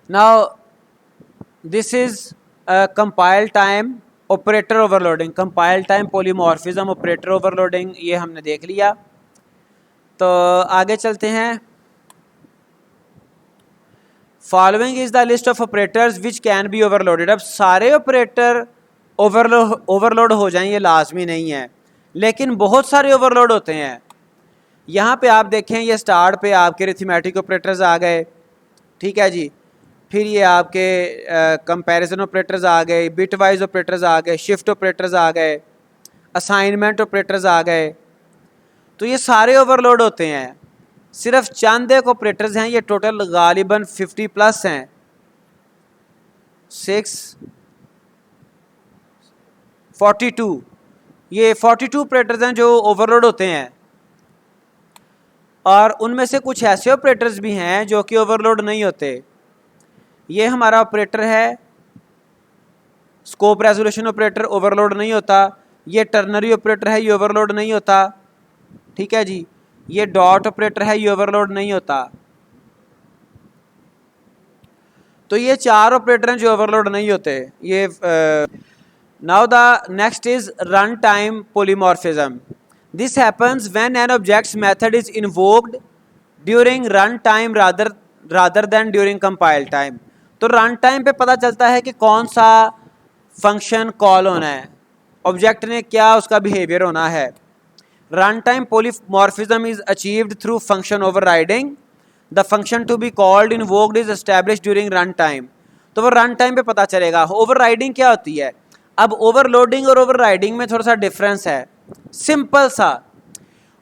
Now this is compile time operator overloading, compile time polymorphism, operator overloading, ये हमने देख लिया। तो आगे चलते हैं। Following is the list of operators which can be overloaded. अब सारे ऑपरेटर ओवरलोड हो जाएं ये लाजमी नहीं है, लेकिन बहुत सारे ओवरलोड होते हैं। यहाँ पे आप देखें, ये स्टार्ट पे आपके अरिथमेटिक ऑपरेटर्स आ गए, ठीक है जी। फिर ये आपके कंपैरिजन ऑपरेटर्स आ गए, बिट वाइज ऑपरेटर्स आ गए, शिफ्ट ऑपरेटर्स आ गए, असाइनमेंट ऑपरेटर्स आ गए। तो ये सारे ओवरलोड होते हैं। सिर्फ चंद एक ऑपरेटर्स हैं, ये टोटल गालिबन 50 प्लस हैं, 642, ये 42 ऑपरेटर्स हैं जो ओवरलोड होते हैं। और उनमें से कुछ ऐसे ऑपरेटर्स भी हैं जो कि ओवरलोड नहीं होते। ये हमारा ऑपरेटर है स्कोप रेजोल्यूशन ऑपरेटर, ओवरलोड नहीं होता। ये टर्नरी ऑपरेटर है, ये ओवरलोड नहीं होता, ठीक है जी। ये डॉट ऑपरेटर है, ये ओवरलोड नहीं होता। तो ये चार ऑपरेटर हैं जो ओवरलोड नहीं होते। ये now the next is run time polymorphism. This happens when an objects method is invoked during run time rather than during compile time. तो रन टाइम पे पता चलता है कि कौन सा फंक्शन कॉल होना है, ऑब्जेक्ट ने क्या उसका बिहेवियर होना है। Run time polymorphism is achieved through function overriding. The function to be called invoked is established during run time. तो वो रन टाइम पे पता चलेगा। ओवरराइडिंग क्या होती है? अब ओवरलोडिंग और ओवरराइडिंग में थोड़ा सा डिफरेंस है, सिंपल सा।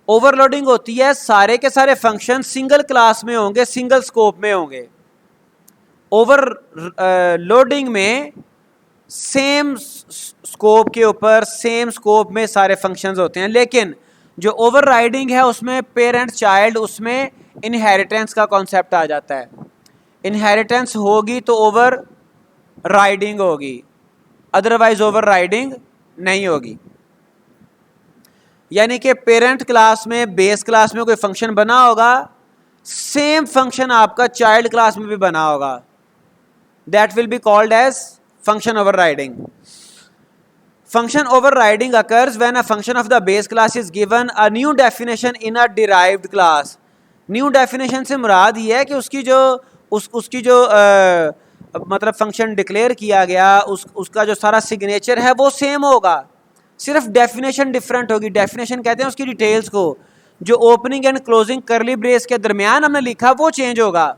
ओवरलोडिंग होती है सारे के सारे फंक्शन सिंगल क्लास में होंगे, सिंगल स्कोप में होंगे। ओवरलोडिंग में सेम स्कोप के ऊपर सेम स्कोप में सारे फंक्शंस होते हैं। लेकिन जो ओवरराइडिंग है उसमें पेरेंट चाइल्ड, उसमें इनहेरिटेंस का कॉन्सेप्ट आ जाता है। इनहेरिटेंस होगी तो ओवर राइडिंग होगी, अदरवाइज ओवर राइडिंग नहीं होगी। यानी कि पेरेंट क्लास में, बेस क्लास में कोई फंक्शन बना होगा, सेम फंक्शन आपका चाइल्ड क्लास में भी बना होगा। That will be called as function overriding. Function overriding occurs when a function of the base class is given a new definition in a derived class। New definition से मुराद ये है कि उसकी जो मतलब फंक्शन डिक्लेयर किया गया उसका जो सारा सिग्नेचर है वो सेम होगा, सिर्फ डेफिनेशन डिफरेंट होगी। डेफिनेशन कहते हैं उसकी डिटेल्स को, जो ओपनिंग एंड क्लोजिंग करली ब्रेस के दरमियान हमने लिखा वो चेंज होगा।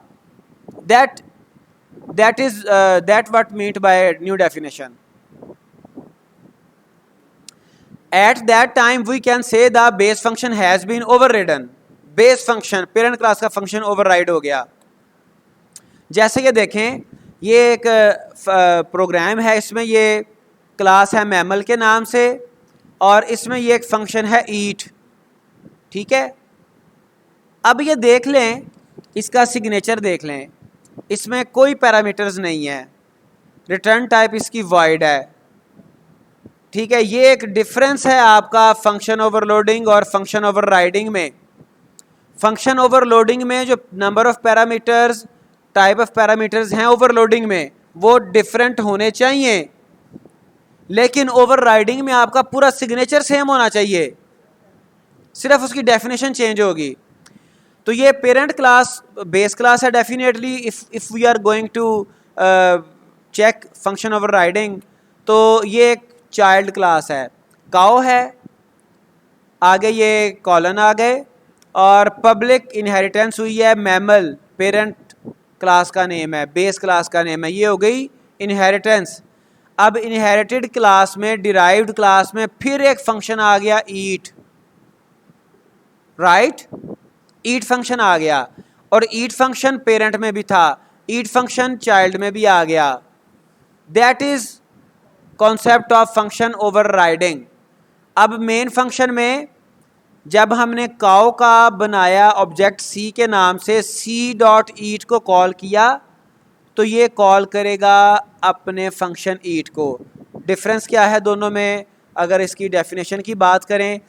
That what meant by new definition. At that time we can say the base function has been overridden। Base function, parent class का फंक्शन ओवरराइड हो गया। जैसे कि देखें, ये एक प्रोग्राम है, इसमें ये क्लास है मैमल के नाम से, और इसमें ये एक फंक्शन है ईट, ठीक है। अब ये देख लें, इसका सिग्नेचर देख लें, इसमें कोई पैरामीटर्स नहीं है, रिटर्न टाइप इसकी वॉइड है, ठीक है। ये एक डिफरेंस है आपका फंक्शन ओवरलोडिंग और फंक्शन ओवरराइडिंग में। फंक्शन ओवरलोडिंग में जो number of parameters, type of parameters हैं ओवरलोडिंग में, वो डिफरेंट होने चाहिए, लेकिन ओवरराइडिंग में आपका पूरा सिग्नेचर सेम होना चाहिए, सिर्फ उसकी डेफिनेशन चेंज होगी। तो ये पेरेंट क्लास बेस क्लास है definitely. If we are going to check function overriding, तो ये एक चाइल्ड क्लास है, काओ है, आगे ये कॉलन आ गए, और पब्लिक इनहेरिटेंस हुई है मैमल, पेरेंट क्लास का नेम है, बेस क्लास का नेम है, ये हो गई इनहेरिटेंस। अब इनहेरिटेड क्लास में, डिराइव्ड क्लास में फिर एक फंक्शन आ गया ईट, राइट। ईट फंक्शन आ गया, और ईट फंक्शन पेरेंट में भी था, ईट फंक्शन चाइल्ड में भी आ गया। That is concept of function overriding. अब मेन फंक्शन में जब हमने काओ का बनाया ऑब्जेक्ट सी के नाम से, सी डॉट ईट को कॉल किया, तो ये कॉल करेगा अपने फंक्शन ईट को। डिफरेंस क्या है दोनों में? अगर इसकी डेफिनेशन की बात करें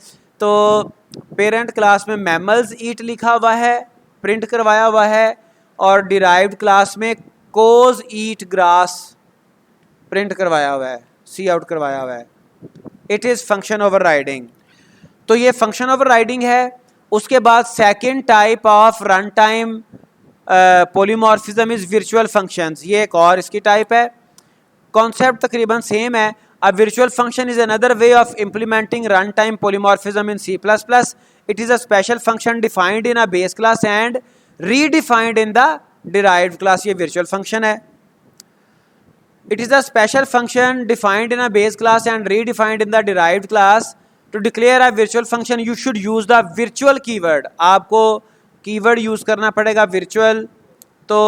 तो पेरेंट क्लास में मैमल्स ईट लिखा हुआ है, प्रिंट करवाया हुआ है, और डिराइव्ड क्लास में कोज ईट ग्रास प्रिंट करवाया हुआ है, सी आउट करवाया हुआ है, it is function over riding. तो ये फंक्शन ओवर राइडिंग है। उसके बाद second type of run time polymorphism is virtual functions, ये एक और इसकी टाइप है। कॉन्सेप्ट तकरीबन सेम है। A virtual function is another way of implementing run time polymorphism in C++। It is a special function defined in a base class and redefined in the derived class. ये virtual function है। It is a special function defined in a base class and redefined in the derived class. To declare a virtual function, you should use the virtual keyword. आपको keyword use करना पड़ेगा virtual, तो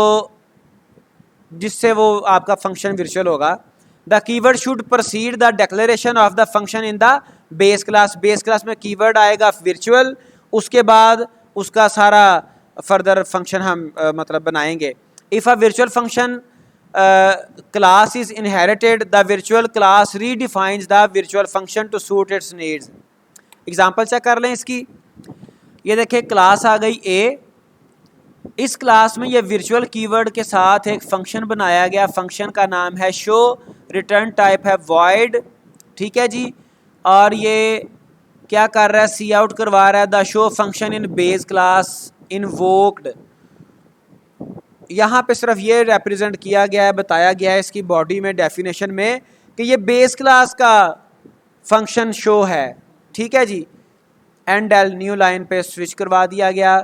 जिससे वो आपका function virtual होगा। The keyword should precede the declaration of the function in the base class. Base class में keyword आएगा virtual, उसके बाद उसका सारा फर्दर फंक्शन हम मतलब बनाएंगे। If a virtual function class is inherited, the virtual class redefines the virtual function to suit its needs. Example check कर लें इसकी। ये देखिए क्लास आ गई A, इस क्लास में ये वर्चुअल कीवर्ड के साथ एक फंक्शन बनाया गया, फंक्शन का नाम है शो, रिटर्न टाइप है void, ठीक है जी। और ये क्या कर रहा है, सी आउट करवा रहा है the show function in base class invoked. यहाँ पे सिर्फ ये रिप्रेजेंट किया गया है, बताया गया है इसकी बॉडी में डेफिनेशन में कि ये बेस क्लास का फंक्शन शो है, ठीक है जी। एंड एल न्यू लाइन पे स्विच करवा दिया गया।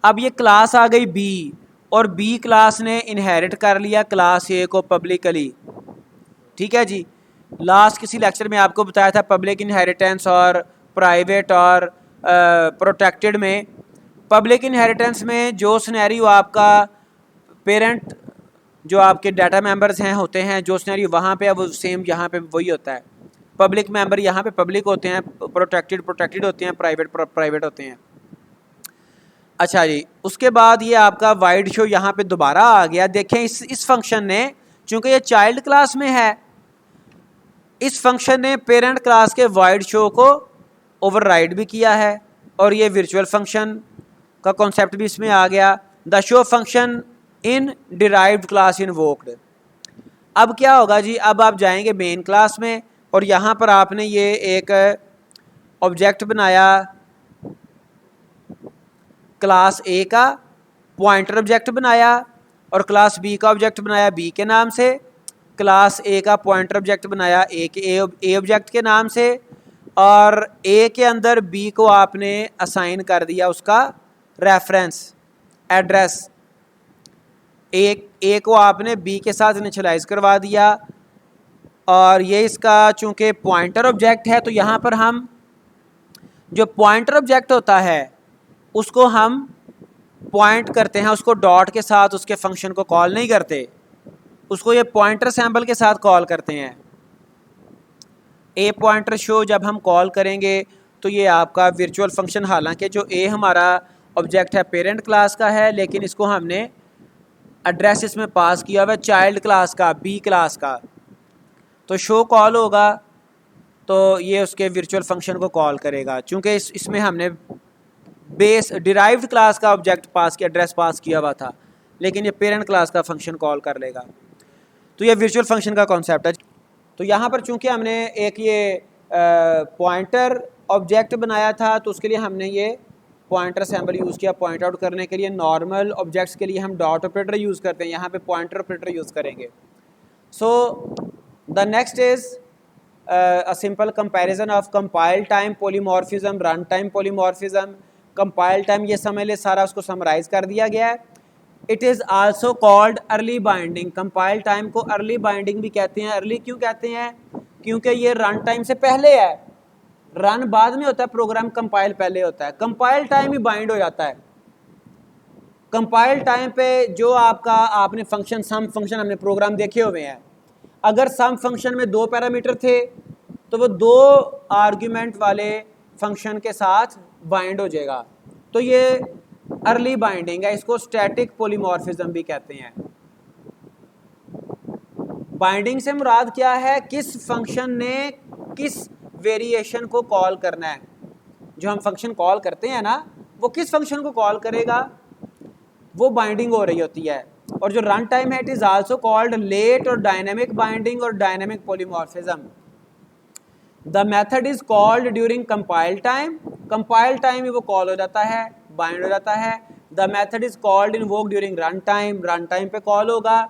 अब ये क्लास आ गई बी, और बी क्लास ने इनहेरिट कर लिया क्लास ए को पब्लिकली, ठीक है जी। लास्ट किसी लेक्चर में आपको बताया था पब्लिक इनहेरिटेंस और प्राइवेट और प्रोटेक्टेड में। पब्लिक इनहेरिटेंस में जो सिनेरियो आपका पेरेंट जो आपके डाटा मेंबर्स हैं होते हैं, जो सिनेरियो वहाँ पे वो सेम यहाँ पे वही होता है। पब्लिक मेंबर यहाँ पे पब्लिक होते हैं, प्रोटेक्टेड होते हैं, प्राइवेट होते हैं। अच्छा जी, उसके बाद ये आपका वाइड शो यहाँ पे दोबारा आ गया। देखें इस फंक्शन ने, चूँकि ये चाइल्ड क्लास में है, इस फंक्शन ने पेरेंट क्लास के वाइड शो को ओवरराइड भी किया है, और ये वर्चुअल फंक्शन का कॉन्सेप्ट भी इसमें आ गया। The show function in derived class invoked. अब क्या होगा जी, अब आप जाएंगे मेन क्लास में, और यहाँ पर आपने ये एक ऑब्जेक्ट बनाया क्लास ए का, पॉइंटर ऑब्जेक्ट बनाया, और क्लास बी का ऑब्जेक्ट बनाया बी के नाम से, क्लास ए का पॉइंटर ऑब्जेक्ट बनाया ए ऑब्जेक्ट के नाम से, और ए के अंदर बी को आपने असाइन कर दिया उसका रेफरेंस एड्रेस। ए को आपने बी के साथ इनिशियलाइज करवा दिया, और ये इसका चूंकि पॉइंटर ऑब्जेक्ट है, तो यहाँ पर हम जो पॉइंटर ऑब्जेक्ट होता है उसको हम पॉइंट करते हैं, उसको डॉट के साथ उसके फंक्शन को कॉल नहीं करते, उसको ये पॉइंटर सैम्पल के साथ कॉल करते हैं। ए पॉइंटर शो जब हम कॉल करेंगे तो ये आपका वर्चुअल फंक्शन, हालांकि जो ए हमारा ऑब्जेक्ट है पेरेंट क्लास का है, लेकिन इसको हमने एड्रेस इसमें पास किया हुआ है चाइल्ड क्लास का, बी क्लास का, तो शो कॉल होगा तो ये उसके वर्चुअल फंक्शन को कॉल करेगा। चूँकि इसमें हमने बेस डिराइव्ड क्लास का ऑब्जेक्ट पास किया, एड्रेस पास किया हुआ था, लेकिन ये पेरेंट क्लास का फंक्शन कॉल कर लेगा। तो ये वर्चुअल फंक्शन का कॉन्सेप्ट है। तो यहाँ पर चूँकि हमने एक ये पॉइंटर ऑब्जेक्ट बनाया था, तो उसके लिए हमने ये पॉइंटर सैम्पल यूज़ किया पॉइंट आउट करने के लिए। नॉर्मल ऑब्जेक्ट्स के लिए हम डॉट ऑपरेटर यूज़ करते हैं, यहाँ पे पॉइंटर ऑपरेटर यूज़ करेंगे। So the next is a simple comparison of compile time polymorphism, run time polymorphism. Compile time ये समझ ले, सारा उसको समराइज कर दिया गया है। It is also called early binding. Compile time को अर्ली बाइंडिंग भी कहते हैं। अर्ली क्यों कहते हैं? क्योंकि ये रन टाइम से पहले है, रन बाद में होता है, प्रोग्राम कंपाइल पहले होता है। कंपाइल टाइम ही बाइंड हो जाता है। कंपाइल टाइम पे जो आपने फंक्शन, सम फंक्शन हमने प्रोग्राम देखे हुए हैं, अगर सम फंक्शन में 2 पैरामीटर थे तो वो 2 आर्ग्यूमेंट वाले फंक्शन के साथ बाइंड हो जाएगा, तो ये अर्ली बाइंडिंग है। इसको स्टैटिक पॉलीमॉर्फिज्म भी कहते हैं। बाइंडिंग से मुराद क्या है? किस फंक्शन ने किस वेरिएशन को कॉल करना है। जो हम फंक्शन कॉल करते हैं ना, वो किस फंक्शन को कॉल करेगा, वो बाइंडिंग हो रही होती है। और जो रन टाइम है it is also called late और डायनेमिक बाइंडिंग और dynamic polymorphism. The method is called during compile time, compile time में वो कॉल हो जाता है, बाइंड हो जाता है। The method is called invoke during run time पे कॉल होगा।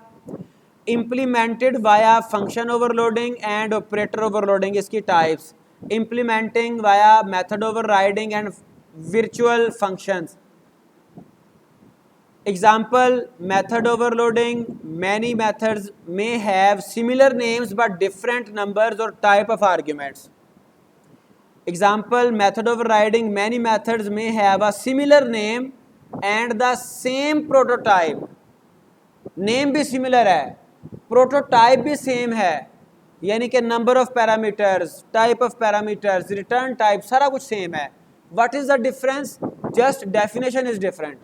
Implemented via function overloading and operator overloading, इसकी types, implementing via method overriding and virtual functions. Example, method overloading. Many methods may have similar names but different numbers or type of arguments. Example, method overriding. Many methods may have a similar name and the same prototype. Name भी similar है, prototype भी same है, यानी कि number of parameters, type of parameters, return type सारा कुछ same है. What is the difference? Just definition is different.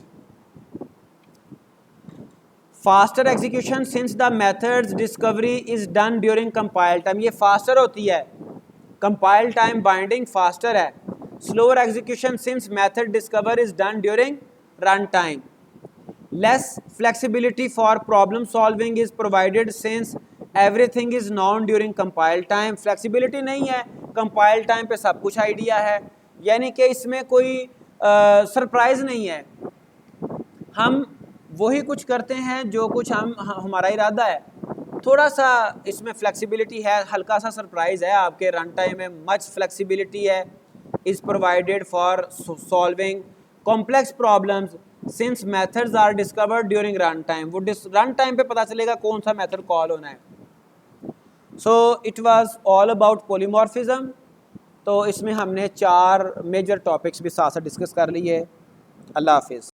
Faster execution since the method's discovery is done during compile time. ये faster होती है, compile time binding faster है. Slower execution since method discovery is done during run time. Less flexibility for problem solving is provided since everything is known during compile time. Flexibility नहीं है, compile time पे सब कुछ idea है, यानी कि इसमें कोई सरप्राइज नहीं है, हम वही कुछ करते हैं जो कुछ हमारा इरादा है। थोड़ा सा इसमें फ्लेक्सिबिलिटी है, हल्का सा सरप्राइज है आपके रन टाइम में, मच फ्लेक्सिबिलिटी है is provided for solving complex problems since methods are discovered during run time. वो रन टाइम पे पता चलेगा कौन सा मेथड कॉल होना है। So it was all about polymorphism. तो इसमें हमने 4 मेजर टॉपिक्स भी साथ साथ डिस्कस कर लिए। अल्लाह हाफिज़।